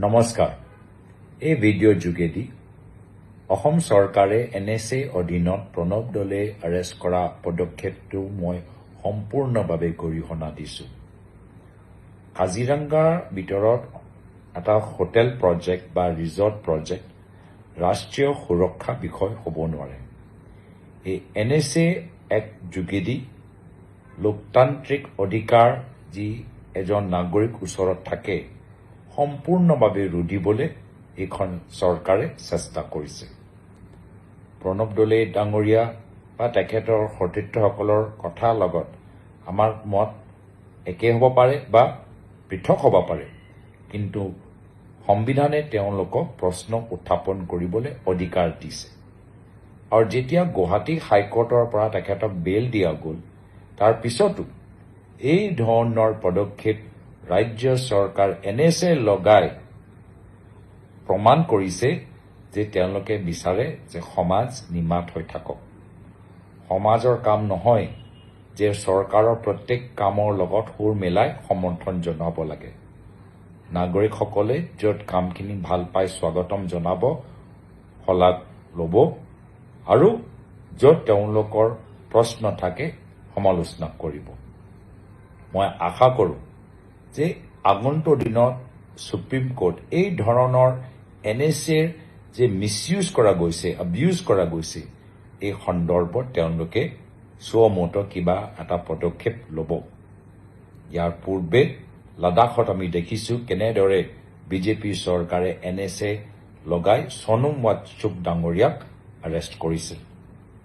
নমস্কাৰ। এই ভিডিঅ'ৰ যোগেদি অসম চৰকাৰে NSA অধীনত প্ৰণৱ দলে এৰেষ্ট কৰা পদক্ষেপটো মই সম্পূৰ্ণভাৱে গৰিহণা দিছোঁ। কাজিৰঙাৰ ভিতৰত এটা হোটেল প্ৰজেক্ট বা ৰিজৰ্ট প্ৰজেক্ট ৰাষ্ট্ৰীয় সুৰক্ষা বিষয় হ'ব নোৱাৰে। এই NSA এক্ট যোগেদি লোকতান্ত্ৰিক অধিকাৰ যি এজন নাগৰিক ওচৰত থাকে সম্পূৰ্ণভাৱে ৰুধিবলৈ এইখন চৰকাৰে চেষ্টা কৰিছে। প্ৰণৱ দলে ডাঙৰীয়া বা তেখেতৰ সতীৰ্থসকলৰ কথাৰ লগত আমাৰ মত একে হ'ব পাৰে বা পৃথক হ'ব পাৰে, কিন্তু সংবিধানে তেওঁলোকক প্ৰশ্ন উত্থাপন কৰিবলৈ অধিকাৰ দিছে। আৰু যেতিয়া গুৱাহাটী হাইকোৰ্টৰ পৰা তেখেতক বেইল দিয়া গ'ল, তাৰ পিছতো এই ধৰণৰ পদক্ষেপ ৰাজ্য চৰকাৰ NSA লগাই প্ৰমাণ কৰিছে যে তেওঁলোকে বিচাৰে যে সমাজ নিমাত হৈ থাকক। সমাজৰ কাম নহয় যে চৰকাৰৰ প্ৰত্যেক কামৰ লগত সুৰ মিলাই সমৰ্থন জনাব লাগে। নাগৰিকসকলে য'ত কামখিনি ভাল পাই স্বাগতম জনাব, শলাগ ল'ব, আৰু য'ত তেওঁলোকৰ প্ৰশ্ন থাকে সমালোচনা কৰিব। মই আশা কৰোঁ যে আগন্তুক দিনত সুপ্ৰিম কোৰ্ট এই ধৰণৰ NSAৰ যে মিছইউজ কৰা গৈছে, এবিউজ কৰা গৈছে, এই সন্দৰ্ভত তেওঁলোকে সুমোট কিবা এটা পদক্ষেপ ল'ব। ইয়াৰ পূৰ্বে লাডাখত আমি দেখিছোঁ কেনেদৰে বিজেপি চৰকাৰে NSA লগাই সোনম ৱাংচুক ডাঙৰীয়াক এৰেষ্ট কৰিছিল।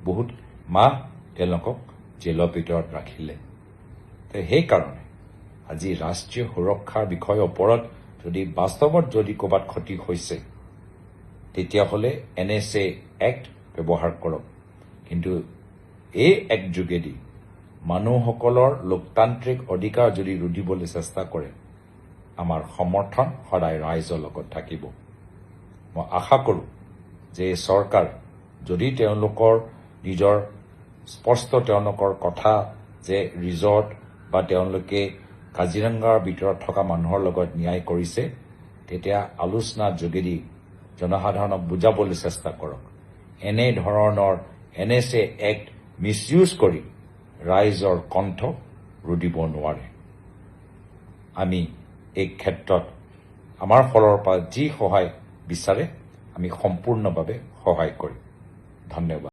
বহুত মাহ তেওঁলোকক জেলৰ ভিতৰত ৰাখিলে। সেইকাৰণে আজি ৰাষ্ট্ৰীয় সুৰক্ষাৰ বিষয়ৰ ওপৰত যদি বাস্তৱত যদি ক'ৰবাত ক্ষতি হৈছে, তেতিয়াহ'লে NSA এক্ট ব্যৱহাৰ কৰক। কিন্তু এই এক্ট যোগেদি মানুহসকলৰ লোকতান্ত্ৰিক অধিকাৰ যদি ৰুধিবলৈ চেষ্টা কৰে, আমাৰ সমৰ্থন সদায় ৰাইজৰ লগত থাকিব। মই আশা কৰোঁ যে চৰকাৰ যদি তেওঁলোকৰ নিজৰ স্পষ্ট তেওঁলোকৰ কথা যে ৰিজৰ্ট বা তেওঁলোকে কাজিৰঙাৰ ভিতৰত থকা মানুহৰ লগত ন্যায় কৰিছে, তেতিয়া আলোচনাৰ যোগেদি জনসাধাৰণক বুজাবলৈ চেষ্টা কৰক। এনে ধৰণৰ NSA এক্ট মিছইউজ কৰি ৰাইজৰ কণ্ঠ ৰুধিব নোৱাৰে। আমি এই ক্ষেত্ৰত আমাৰ ফালৰ পৰা যি সহায় বিচাৰে আমি সম্পূৰ্ণভাৱে সহায় কৰিম। ধন্যবাদ।